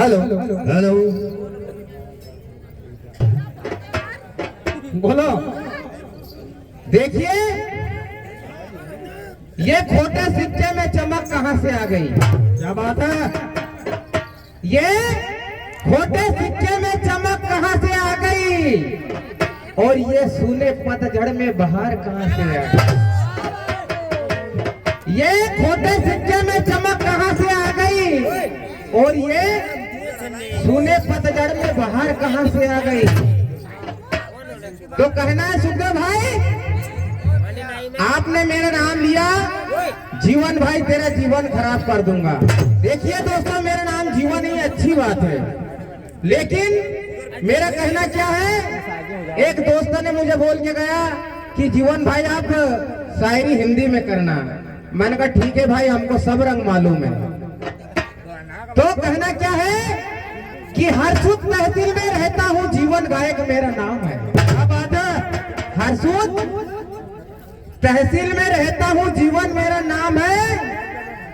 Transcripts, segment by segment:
Hello hello बोलो। देखिए ये खोटे सिक्के में चमक कहां से आ गई? क्या बात है? ये खोटे सिक्के में चमक कहां से आ गई? और ये सूने पतझड़ में बहार कहां से आ गई? ये खोटे सिक्के में चमक कहां से आ गई? और ये सूने पतझड़ में बहार कहां से आ गई? तो कहना है सुखदेव भाई, आपने मेरा नाम लिया, जीवन भाई तेरा जीवन खराब कर दूंगा। देखिए दोस्तों, मेरा नाम जीवन ही अच्छी बात है, लेकिन मेरा कहना क्या है, एक दोस्त ने मुझे बोल के गया कि जीवन भाई आप शायरी हिंदी में करना। मैंने कहा ठीक है भाई, हमको सब रंग मालूम है। तो कहना क्या है कि हरसुद तहसील में रहता हूँ, जीवन गायक मेरा नाम है। क्या बात है? हरसुद तहसील में रहता हूँ, जीवन मेरा नाम है।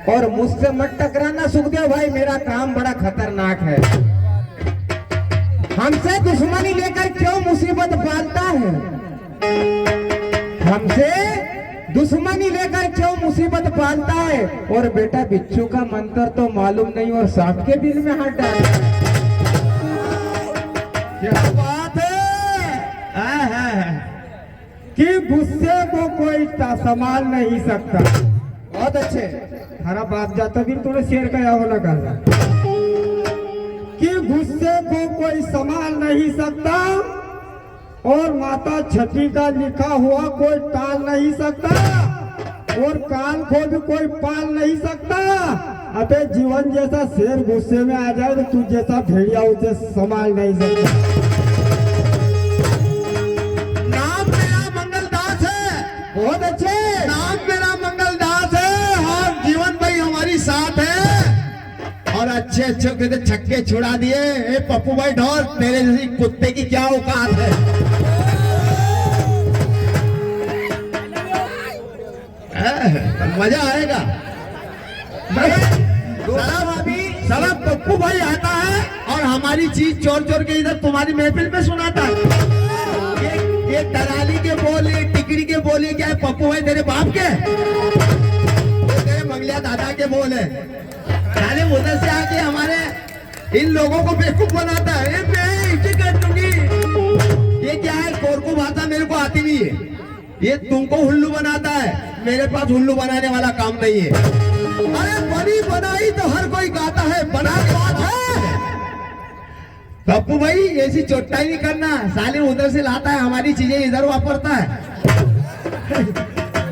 और मुझसे मत टकराना सुखदेव भाई, मेरा काम बड़ा खतरनाक है। हमसे दुश्मनी लेकर क्यों मुसीबत पालता है? हमसे दुश्मनी लेकर क्यों मुसीबत पालता है? और बेटा बिच्छू का मंत्र तो मालूम नहीं और सांप के बिल में हाथ डालता है। क्या बात है कि गुस्से को कोई संभाल नहीं सकता। बहुत अच्छे, हरा बाप जाता भी थोड़े शेर का या लगा कि गुस्से को कोई संभाल नहीं सकता और माता छठी का लिखा हुआ कोई टाल नहीं सकता और काल को भी कोई पाल नहीं सकता। अबे जीवन जैसा शेर गुस्से में आ जाए तो तू जैसा भेड़िया उसे संभाल नहीं सकता। नाम मेरा मंगलदास है। बहुत अच्छे, नाम मेरा मंगलदास है और जीवन भाई हमारी साथ है। और अच्छे अच्छे कहते छक्के छुड़ा दिए। पप्पू भाई ढोल, तेरे जैसी कुत्ते की क्या औकात है? मजा आएगा। साला पप्पू भाई आता है और हमारी चीज चोर चोर के इधर तुम्हारी महफिल में सुनाता है। ये दलाली के बोल, ये टिकड़ी के बोल, ये क्या है? पप्पू भाई तेरे बाप के, तेरे मंगलिया दादा के बोल है। साले उधर से आके हमारे इन लोगों को बेवकूफ बनाता है। ये क्या है? कोरकू भाषा मेरे को आती नहीं है। ये तुमको हुल्लू बनाता है, मेरे पास हुल्लू बनाने वाला काम नहीं है। अरे बनी बनाई तो हर कोई गाता है, बना के बात है। पप्पू भाई ऐसी चोटाई नहीं करना, साले उधर से लाता है, हमारी चीजें इधर वापरता है।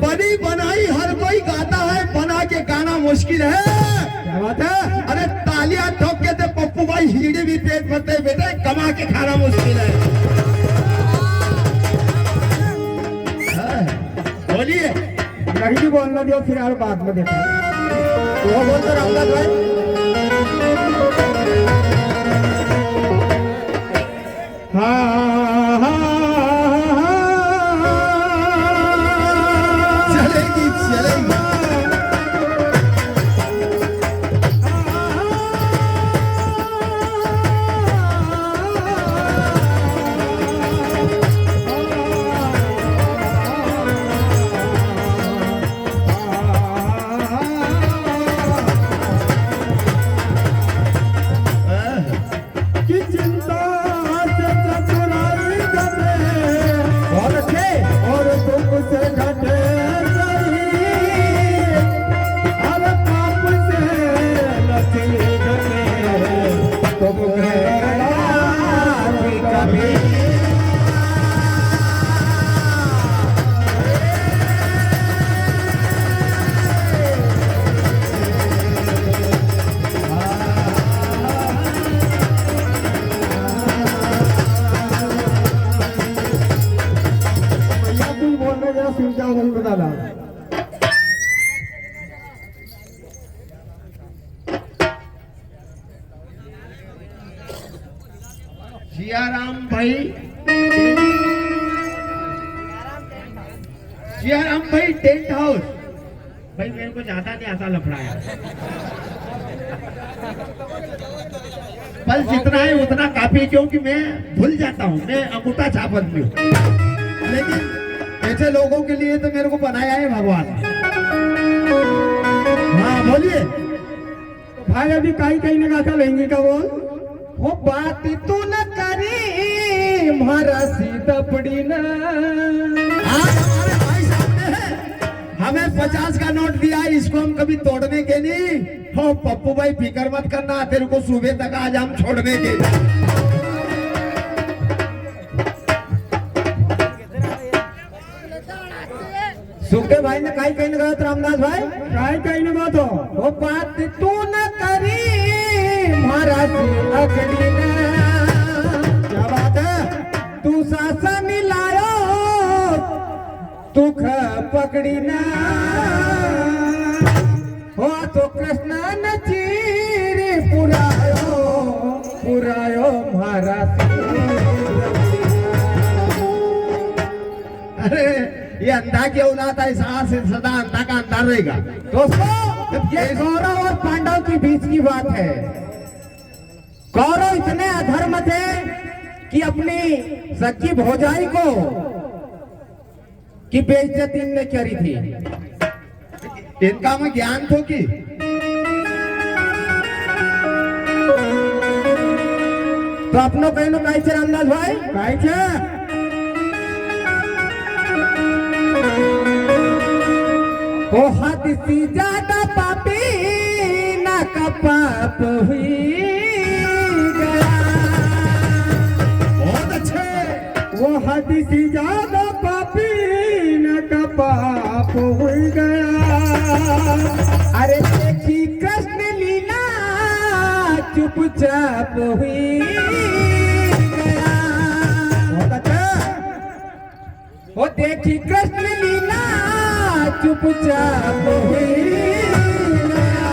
बनी बनाई हर कोई गाता है, बना के गाना मुश्किल है। क्या बात है? अरे तालियां ठोक के दे पप्पू भाई, हीड़े भी पेट भरते बेटे, कमा के खाना मुश्किल है। बोलिए। नहीं बोलना दियो, फिर और बाद में देखो। वो बोलते रामदास भाई। चलेगी चलेगी। सियाराम भाई, सियाराम भाई टेंट हाउस। भाई मेरे को ज्यादा नहीं आता लफड़ाया। पल जितना है उतना काफी, क्योंकि मैं भूल जाता हूँ, मैं अंगूठा छाप आदमी हूँ। लेकिन ऐसे लोगों के लिए तो मेरे को बनाया है भगवान। हाँ बोलिए। तो भाई अभी कहीं कहीं ने कहा लहंगी का बोल, वो बात तू न करी मारा सीधा पड़ी ना। आज हमारे भाई सामने है, हमें 50 का नोट दिया, इसको हम कभी तोड़ने के नहीं। हो पप्पू भाई फिक्र मत करना, तेरे को सुबह तक आज हम छोड़ने के। सुखदेव भाई ने कहीं कहीं कहा, रामदास भाई कहीं कहीं ने बात हो, वो बात तू न करी मारा अगड़ी ना। क्या बात है, तू सासा मिलायो दुख पकड़ी ना। हो तो कृष्ण न चीर पुरायो पुरायो मारा। अरे ये अंधा क्यों ना था, इस आज से सदा अंधा का अंधा रहेगा। दोस्तों ये कौरव और पांडव के बीच की बात है। कौरव इतने अधर्म थे कि अपनी सखी भौजाई को की बेइज्जती ने करी थी। इनका में ज्ञान तो की तो अपनो कहनो काई छे रामदास भाई, काई छे ओ हद से ज्यादा पापी ना का पाप हुई गया। बहुत अच्छे। वो हद से ज्यादा पापी ना का पाप हुई गया। अरे देखी कृष्ण लीला चुपचाप हुई गया। बहुत अच्छा। वो देखी कृष्ण लीला चुपचाप हुई गया।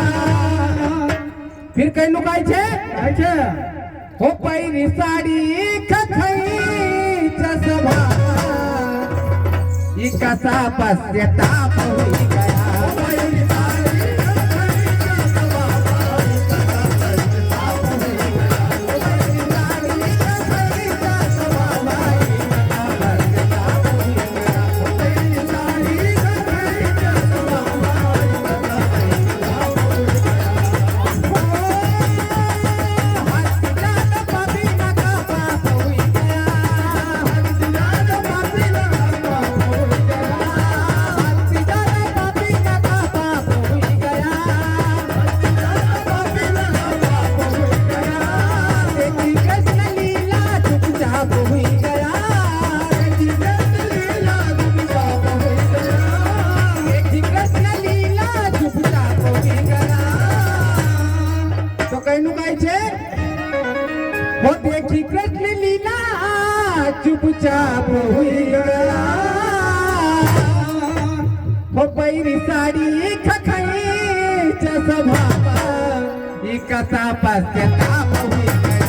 फिर कहीं लुकाई छे, हो पैरी साड़ी खखई चसभा ई कसा पश्चाताप हुई गया। वो देखी कृष्ण लीला चुपचाप हुई गया। वो पैरी साड़ी खखई चसभा ई कसा पश्चाताप हुई गया।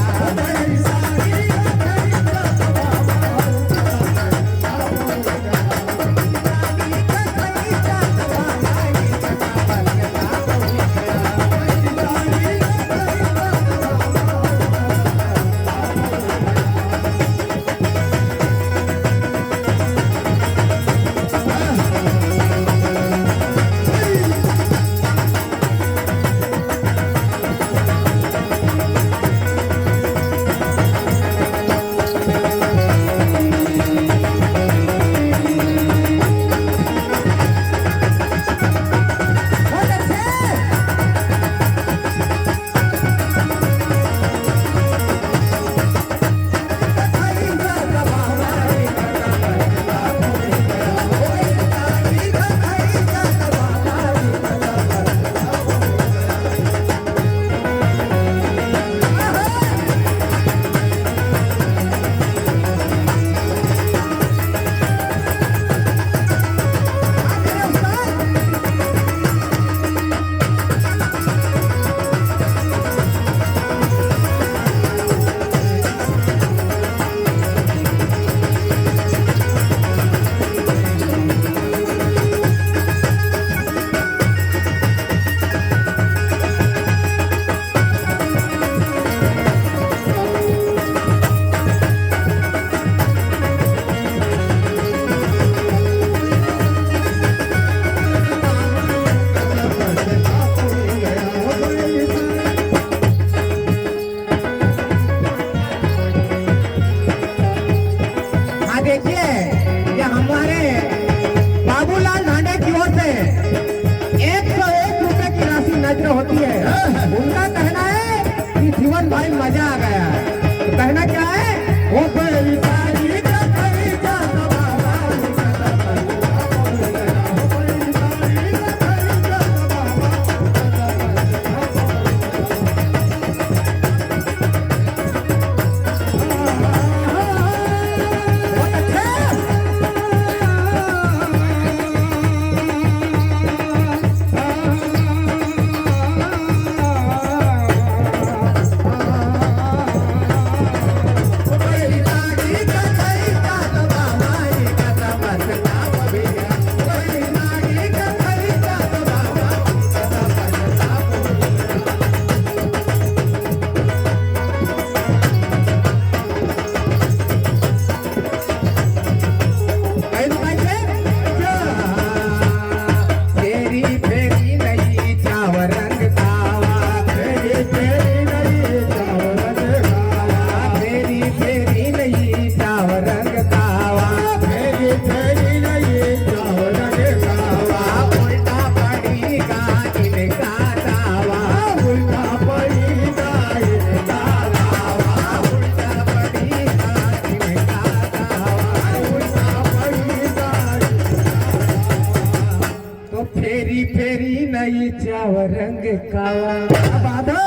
नई चावर रंग कावा। अब आधा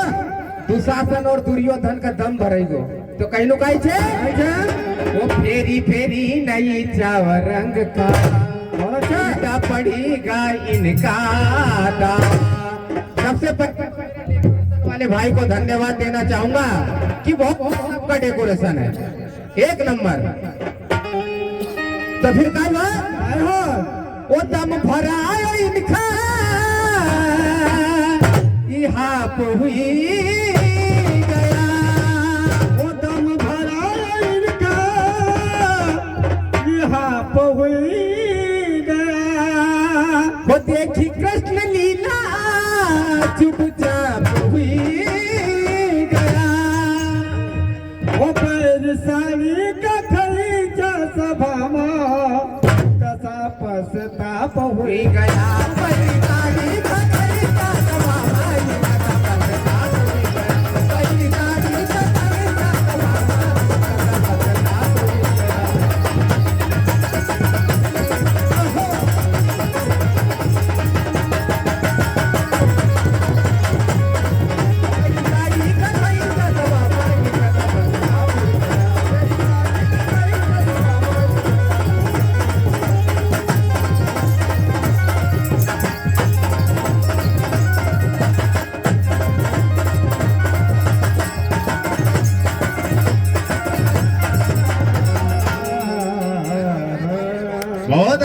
दुशासन और दुर्योधन का दम भरेगो तो कहीं लुकाई छे वो फेरी फेरी नई चावर रंग का पड़ेगा इनका दावा। सबसे पहले वाले भाई को धन्यवाद देना चाहूंगा कि बहुत सबका डेकोरेशन है एक नंबर। तो फिर का वो दम भरायो इनका यहाँ हुई गया। वो दम भरायो इनका यहाँ हुई गया। वो देखी कृष्ण लीला चुपचाप हुई गया। वो पैर साड़ी का खरीचा सभा में कसा पछताप हुई गया।